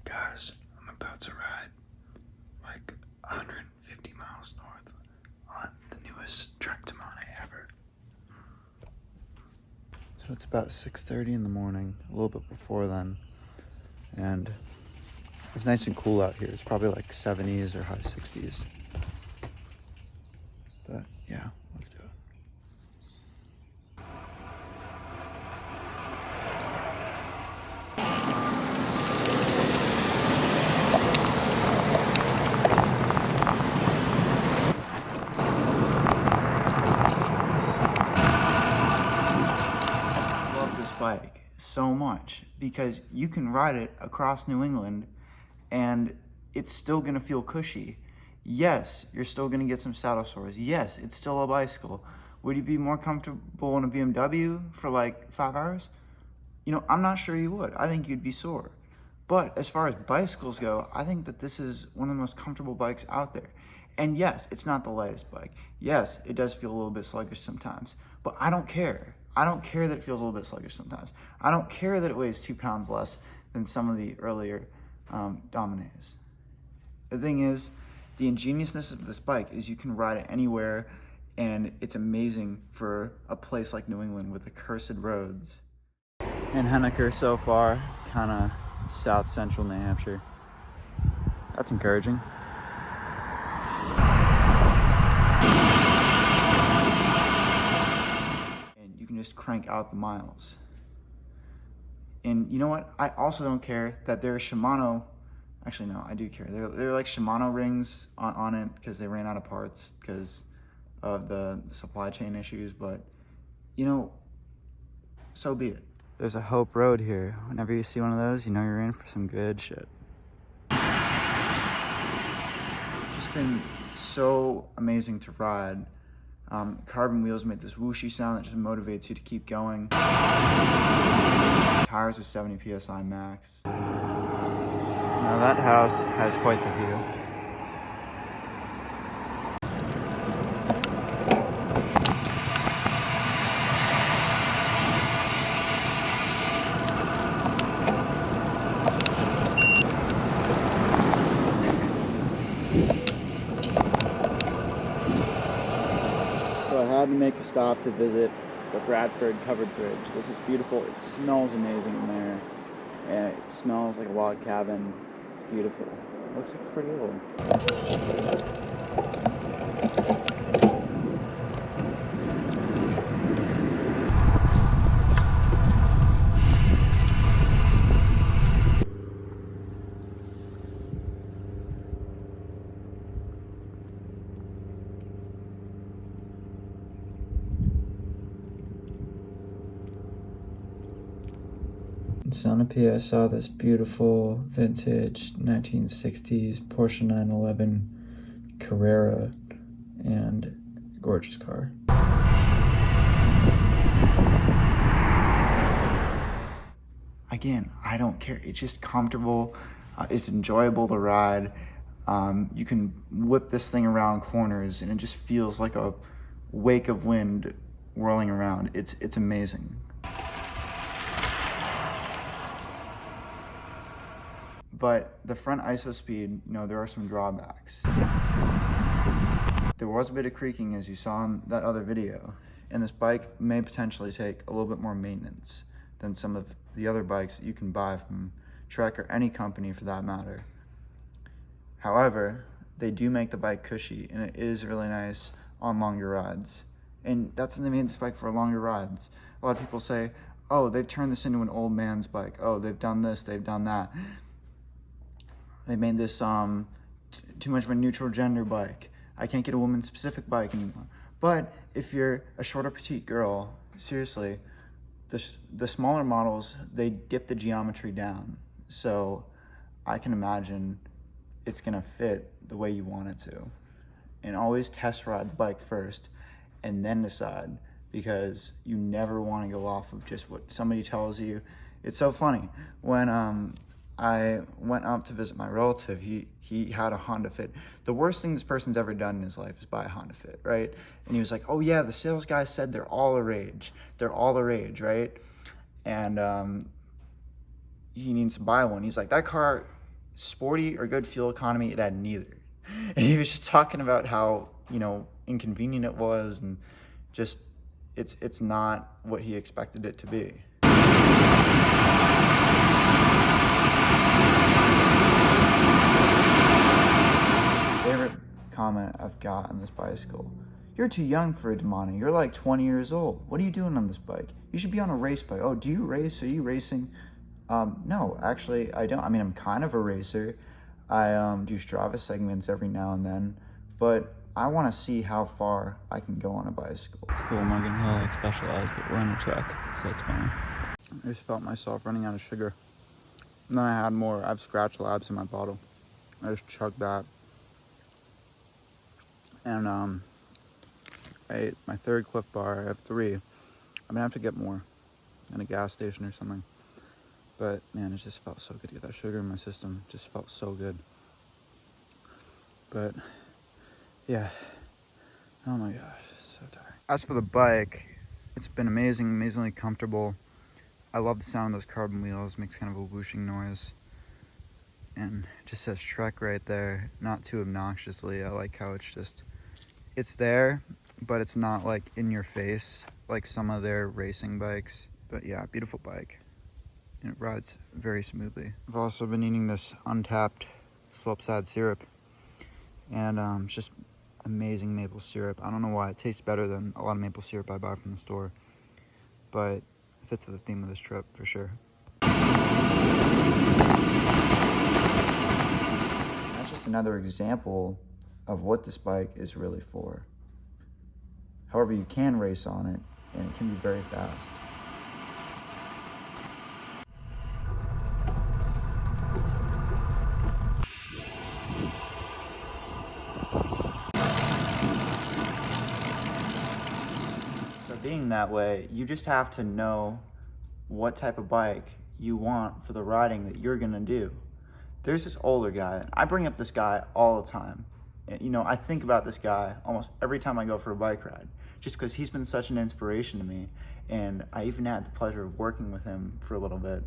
Guys, I'm about to ride like 150 miles north on the newest track Domane ever. So it's about 6:30 in the morning, a little bit before then, and it's nice and cool out here. It's probably like 70s or high 60s. But yeah, let's do it. Bike so much because you can ride it across New England and it's still gonna feel cushy. Yes, you're still gonna get some saddle sores. Yes, it's still a bicycle. Would you be more comfortable in a BMW for like 5 hours? You know, I'm not sure you would. I think you'd be sore. But as far as bicycles go, I think that this is one of the most comfortable bikes out there. And yes, it's not the lightest bike. Yes, it does feel a little bit sluggish sometimes, but I don't care. I don't care that it feels a little bit sluggish sometimes. I don't care that it weighs 2 pounds less than some of the earlier Domanes. The thing is, the ingeniousness of this bike is you can ride it anywhere, and it's amazing for a place like New England with the cursed roads. And Henniker so far, kind of south central New Hampshire. That's encouraging. Just crank out the miles. And you know what? I also don't care that there are Shimano, actually no, I do care. They're like Shimano rings on it because they ran out of parts because of the supply chain issues, but you know, so be it. There's a Hope Road here. Whenever you see one of those, you know you're in for some good shit. It's just been so amazing to ride. Carbon wheels make this whooshy sound that just motivates you to keep going. Tires are 70 psi max. Now that house has quite the view. I had to make a stop to visit the Bradford Covered Bridge. This is beautiful. It smells amazing in there. And it smells like a log cabin. It's beautiful. It looks like it's pretty old. In Sunapee, I saw this beautiful vintage 1960s Porsche 911 Carrera, and gorgeous car. Again, I don't care. It's just comfortable. It's enjoyable to ride. You can whip this thing around corners, and it just feels like a wake of wind whirling around. It's amazing. But the front ISO speed, you know, there are some drawbacks. There was a bit of creaking as you saw in that other video, and this bike may potentially take a little bit more maintenance than some of the other bikes that you can buy from Trek or any company for that matter. However, they do make the bike cushy, and it is really nice on longer rides. And that's when they made this bike for longer rides. A lot of people say, oh, they've turned this into an old man's bike. Oh, they've done this, they've done that. They made this too much of a neutral gender bike. I can't get a woman-specific bike anymore. But if you're a shorter, petite girl, seriously, the smaller models, they dip the geometry down. So I can imagine it's gonna fit the way you want it to. And always test ride the bike first and then decide, because you never wanna go off of just what somebody tells you. It's so funny, when I went up to visit my relative, he had a Honda Fit. The worst thing this person's ever done in his life is buy a Honda Fit, right? And he was like, oh yeah, the sales guy said they're all the rage. They're all the rage, right? And he needs to buy one. He's like, that car sporty or good fuel economy, it had neither. And he was just talking about how, you know, inconvenient it was, and just it's not what he expected it to be. Favorite comment I've got on this bicycle: "You're too young for a Domane. You're like 20 years old. What are you doing on this bike? You should be on a race bike." Oh, do you race? Are you racing? No, actually, I don't. I mean, I'm kind of a racer. I do Strava segments every now and then, but I want to see how far I can go on a bicycle. It's cool. I'm not gonna hell like specialized, but we're on a track, so that's fine. I just felt myself running out of sugar. And then I had more. I have Scratch Labs in my bottle. I just chugged that. And I ate my third Cliff Bar. I have 3. I'm gonna have to get more at a gas station or something. But man, it just felt so good to get that sugar in my system. It just felt so good. But yeah, oh my gosh, so tired. As for the bike, it's been amazingly comfortable. I love the sound of those carbon wheels. Makes kind of a whooshing noise. And it just says Trek right there, not too obnoxiously. I like how it's there, but it's not like in your face like some of their racing bikes. But yeah, beautiful bike. And it rides very smoothly. I've also been eating this untapped slopeside syrup, and it's just amazing maple syrup. I don't know why it tastes better than a lot of maple syrup I buy from the store, but it fits with the theme of this trip for sure. That's just another example of what this bike is really for. However, you can race on it, and it can be very fast. Being that way, you just have to know what type of bike you want for the riding that you're gonna do. There's this older guy, I bring up this guy all the time. You know, I think about this guy almost every time I go for a bike ride, just because he's been such an inspiration to me, and I even had the pleasure of working with him for a little bit.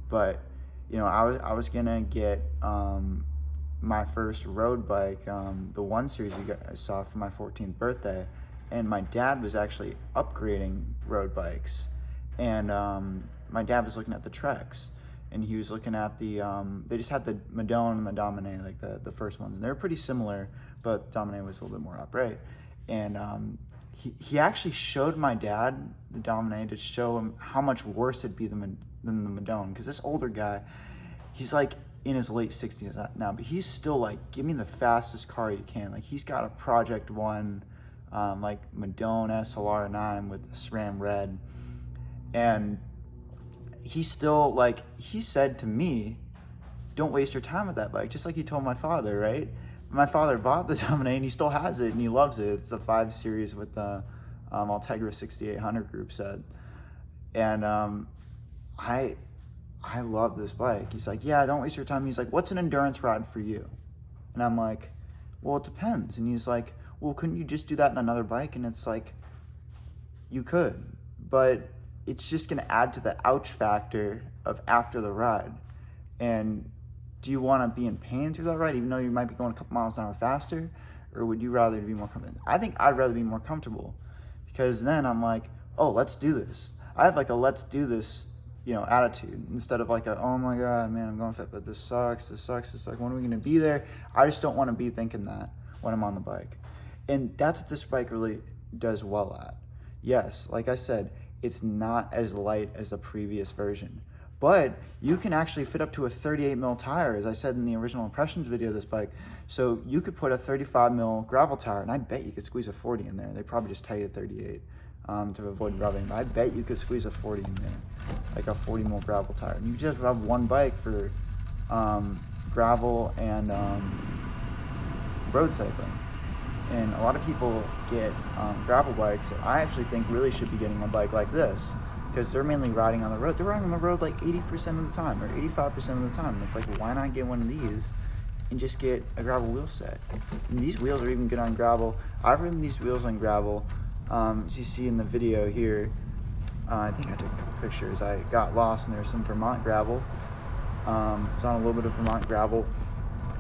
But you know, I was gonna get my first road bike, the 1 Series you guys saw for my 14th birthday. And my dad was actually upgrading road bikes, and my dad was looking at the Treks, and he was looking at the they just had the Madone and the Domane, like the first ones, and they were pretty similar, but Domane was a little bit more upright. And he actually showed my dad the Domane to show him how much worse it'd be than the Madone, because this older guy, he's like in his late 60s now, but he's still like, give me the fastest car you can. Like, he's got a Project 1 like Domane SL9 with the SRAM red, and he still, like, he said to me, don't waste your time with that bike, just like he told my father, right? My father bought the Domane and he still has it and he loves it. It's the 5 Series with the Ultegra 6800 group set, and I love this bike. He's like, yeah, don't waste your time. He's like, what's an endurance ride for you? And I'm like, well, it depends. And he's like, well, couldn't you just do that in another bike? And it's like, you could, but it's just gonna add to the ouch factor of after the ride. And do you wanna be in pain through that ride, even though you might be going a couple miles an hour faster? Or would you rather be more comfortable? I think I'd rather be more comfortable, because then I'm like, oh, let's do this. I have like a let's do this, you know, attitude, instead of like a, oh my God, man, I'm going fit, but this sucks. When are we gonna be there? I just don't wanna be thinking that when I'm on the bike. And that's what this bike really does well at. Yes, like I said, it's not as light as the previous version, but you can actually fit up to a 38 mil tire, as I said in the original impressions video of this bike. So you could put a 35 mil gravel tire, and I bet you could squeeze a 40 in there. They probably just tell you 38 to avoid rubbing, but I bet you could squeeze a 40 in there, like a 40 mil gravel tire. And you just have one bike for gravel and road cycling. And a lot of people get gravel bikes that I actually think really should be getting a bike like this, because they're mainly riding on the road. They're riding on the road like 80% of the time or 85% of the time. It's like, well, why not get one of these and just get a gravel wheel set? And these wheels are even good on gravel. I've ridden these wheels on gravel. As you see in the video here, I think I took a couple pictures. I got lost and there's some Vermont gravel. It's on a little bit of Vermont gravel.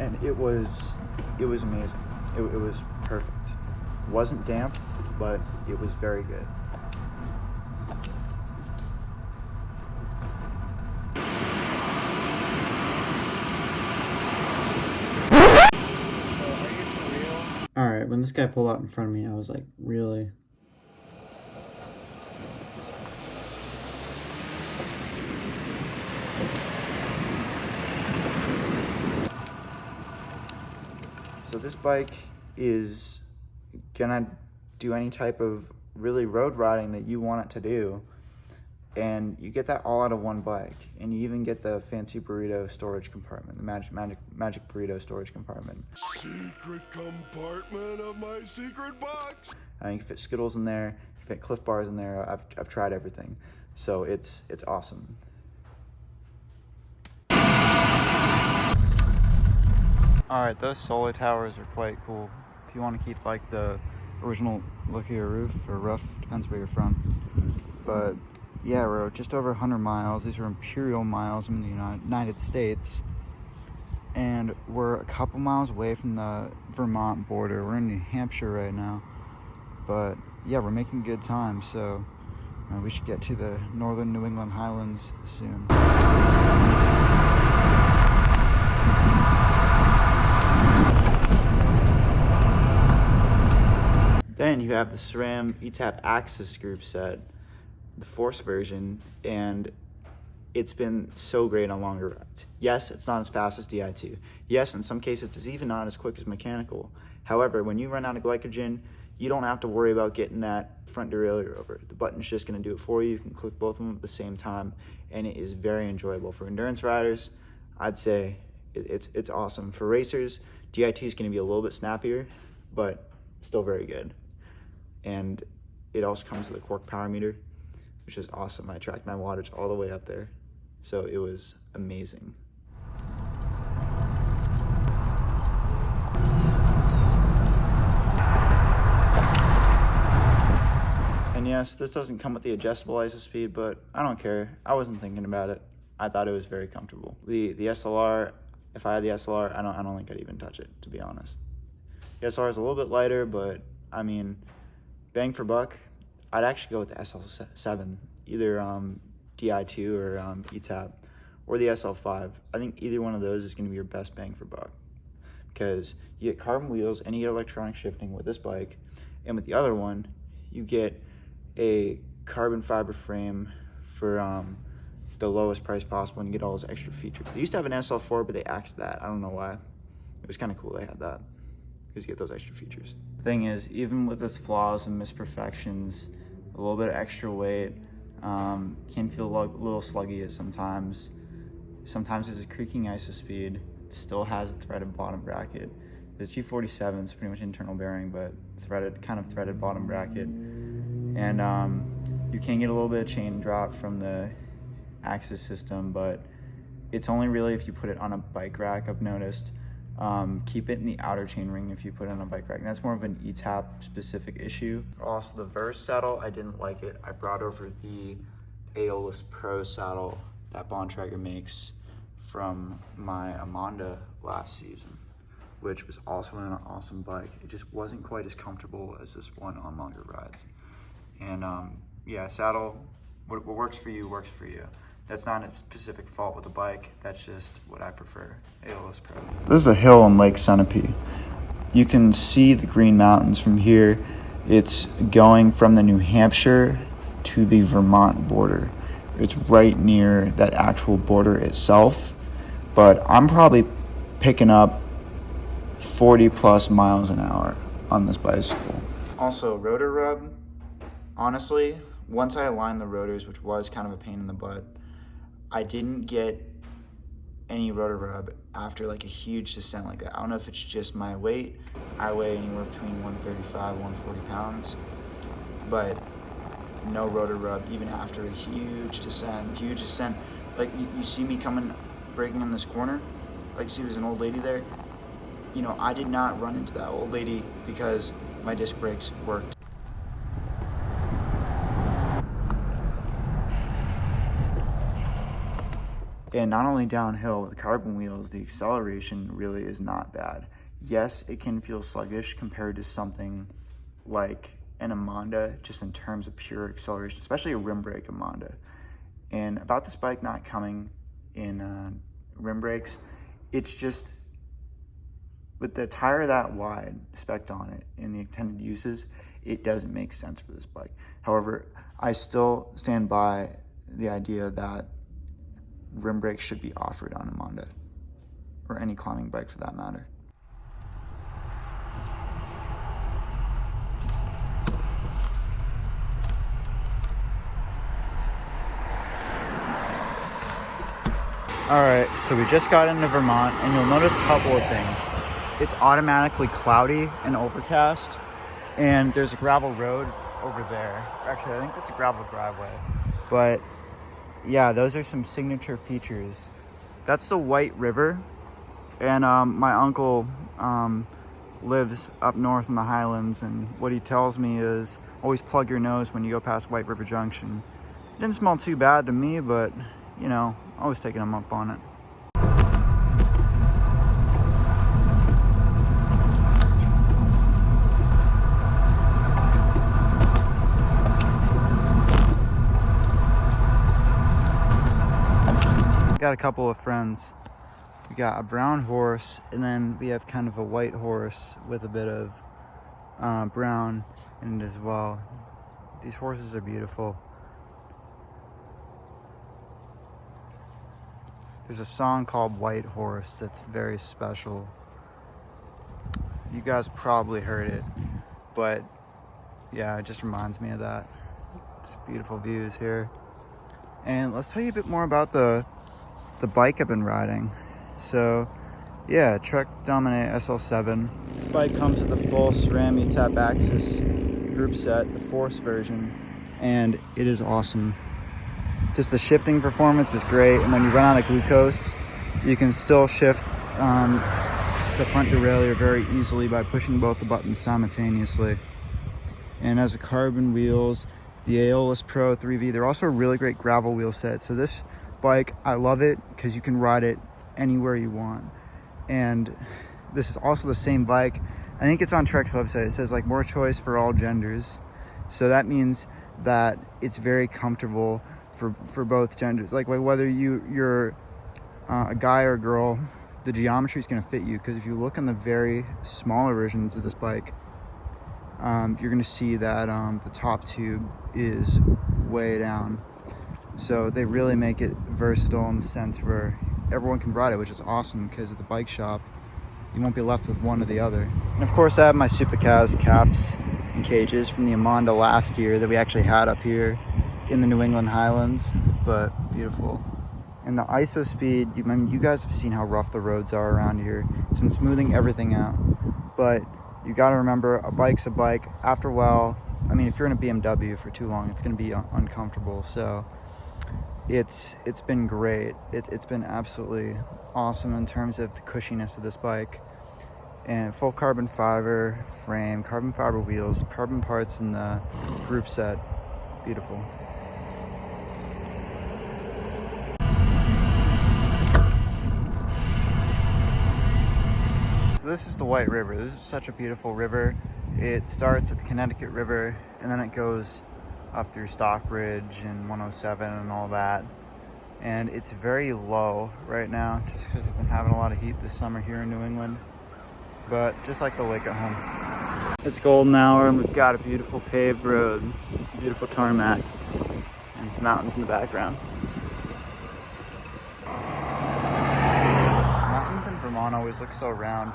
and it was amazing. It was perfect. It wasn't damp, but it was very good. All right, when this guy pulled out in front of me, I was like, really? So this bike is gonna do any type of really road riding that you want it to do, and you get that all out of one bike. And you even get the fancy burrito storage compartment, the magic burrito storage compartment. Secret compartment of my secret box. You can fit Skittles in there, you can fit Cliff Bars in there. I've tried everything, so it's awesome. Alright, those solar towers are quite cool. If you want to keep like the original look of your roof, or roof, depends where you're from. But yeah, we're just over 100 miles. These are imperial miles in the United States. And we're a couple miles away from the Vermont border. We're in New Hampshire right now. But yeah, we're making good time, so we should get to the northern New England Highlands soon. Then you have the Sram Etap AXS group set, the Force version, and it's been so great on longer rides. Yes, it's not as fast as Di2. Yes, in some cases it's even not as quick as mechanical. However, when you run out of glycogen, you don't have to worry about getting that front derailleur over. The button's just going to do it for you. You can click both of them at the same time, and it is very enjoyable. For endurance riders, I'd say it's awesome. For racers, Di2 is going to be a little bit snappier, but still very good. And it also comes with a cork power meter, which is awesome. I tracked my wattage all the way up there, so it was amazing. And yes, this doesn't come with the adjustable ISO speed, but I don't care. I wasn't thinking about it. I thought it was very comfortable. The SLR, if I had the SLR, I don't think I'd even touch it, to be honest. The SLR is a little bit lighter, but I mean, bang for buck, I'd actually go with the SL7, either Di2 or Etap, or the SL5. I think either one of those is going to be your best bang for buck, because you get carbon wheels and you get electronic shifting with this bike, and with the other one, you get a carbon fiber frame for the lowest price possible, and you get all those extra features. They used to have an SL4, but they axed that. I don't know why. It was kind of cool they had that, because you get those extra features. Thing is, even with its flaws and misperfections, a little bit of extra weight can feel a little sluggy at sometimes. Sometimes there's a creaking ISO speed. It still has a threaded bottom bracket. The G47 is pretty much internal bearing, but kind of threaded bottom bracket. And you can get a little bit of chain drop from the AXS system, but it's only really if you put it on a bike rack, I've noticed. Keep it in the outer chain ring if you put it on a bike rack. And that's more of an Etap specific issue. Also, the Verse saddle, I didn't like it. I brought over the Aeolus Pro saddle that Bontrager makes from my Amonda last season, which was also an awesome bike. It just wasn't quite as comfortable as this one on longer rides. And yeah, saddle, what works for you works for you. That's not a specific fault with the bike, that's just what I prefer, Aeolus Pro. This is a hill on Lake Sunapee. You can see the Green Mountains from here. It's going from the New Hampshire to the Vermont border. It's right near that actual border itself, but I'm probably picking up 40 plus miles an hour on this bicycle. Also, rotor rub, honestly, once I aligned the rotors, which was kind of a pain in the butt, I didn't get any rotor rub after like a huge descent like that. I don't know if it's just my weight. I weigh anywhere between 135, 140 pounds, but no rotor rub even after a huge descent. Like you see me breaking in this corner, like see there's an old lady there. You know, I did not run into that old lady because my disc brakes worked. And not only downhill with carbon wheels, the acceleration really is not bad. Yes, it can feel sluggish compared to something like an Amonda, just in terms of pure acceleration, especially a rim brake Amonda. And about this bike not coming in rim brakes, it's just, with the tire that wide spec'd on it in the intended uses, it doesn't make sense for this bike. However, I still stand by the idea that rim brakes should be offered on a Amonda, or any climbing bike for that matter. All right, so we just got into Vermont, and you'll notice a couple of things. It's automatically cloudy and overcast, and there's a gravel road over there. Actually, I think that's a gravel driveway. But yeah, those are some signature features. That's the White River, and my uncle lives up north in the Highlands, and what he tells me is always plug your nose when you go past White River Junction. It didn't smell too bad to me, but you know, always taking him up on it. Got a couple of friends. We got a brown horse, and then we have kind of a white horse with a bit of brown in it as well. These horses are beautiful. There's a song called White Horse that's very special. You guys probably heard it, but yeah, it just reminds me of that. Just beautiful views here. And let's tell you a bit more about the bike I've been riding. So yeah, Trek Domane SL7. This bike comes with the full Sram Etap AXS group set, the Force version, and it is awesome. Just the shifting performance is great, and when you run out of glucose, you can still shift the front derailleur very easily by pushing both the buttons simultaneously. And as the carbon wheels, the Aeolus Pro 3V, they're also a really great gravel wheel set. So this bike, I love it because you can ride it anywhere you want. And this is also the same bike. I think it's on Trek's website. It says like more choice for all genders. So that means that it's very comfortable for both genders. Like whether you're a guy or a girl, the geometry is going to fit you. Because if you look on the very smaller versions of this bike, you're going to see that the top tube is way down. So they really make it versatile in the sense where everyone can ride it, which is awesome, because at the bike shop you won't be left with one or the other. And of course I have my Supercaz caps and cages from the Amonda last year that we actually had up here in the New England Highlands, but beautiful. And the ISO speed, you guys have seen how rough the roads are around here. It's been smoothing everything out, but you got to remember, a bike's a bike. After a while, I mean, if you're in a BMW for too long, it's going to be uncomfortable. So it's been great. It's been absolutely awesome in terms of the cushiness of this bike. And full carbon fiber frame, carbon fiber wheels, carbon parts in the group set. Beautiful. So this is the White River. This is such a beautiful river. It starts at the Connecticut River, and then it goes up through Stockbridge and 107 and all that. And it's very low right now, just because we've been having a lot of heat this summer here in New England. But just like the lake at home. It's golden hour, and we've got a beautiful paved road. It's a beautiful tarmac, and some mountains in the background. Mountains in Vermont always look so round.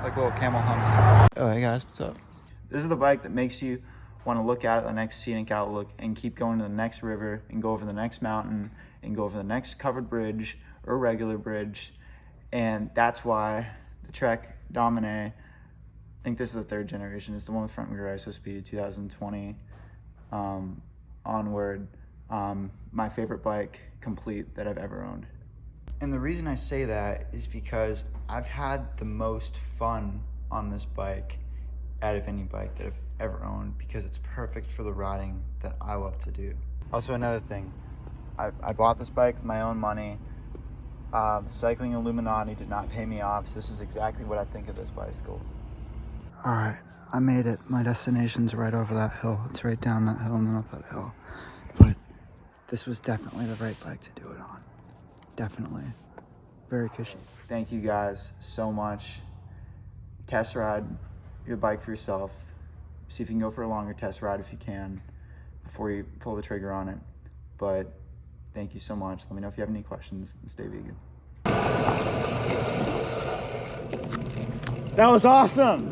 Like little camel humps. Oh, hey guys, what's up? This is the bike that makes you want to look at the next scenic outlook and keep going to the next river and go over the next mountain and go over the next covered bridge or regular bridge. And that's why the Trek Domane, I think this is the third generation, it's the one with front rear ISO speed, 2020 onward, my favorite bike complete that I've ever owned. And the reason I say that is because I've had the most fun on this bike out of any bike that I've ever owned, because it's perfect for the riding that I love to do. Also, another thing, I bought this bike with my own money. The Cycling Illuminati did not pay me off, so this is exactly what I think of this bicycle. All right, I made it. My destination's right over that hill. It's right down that hill and then up that hill. But this was definitely the right bike to do it on. Definitely. Very cushy. Thank you guys so much. Test ride your bike for yourself. See if you can go for a longer test ride if you can before you pull the trigger on it. But thank you so much. Let me know if you have any questions, and stay vegan. That was awesome.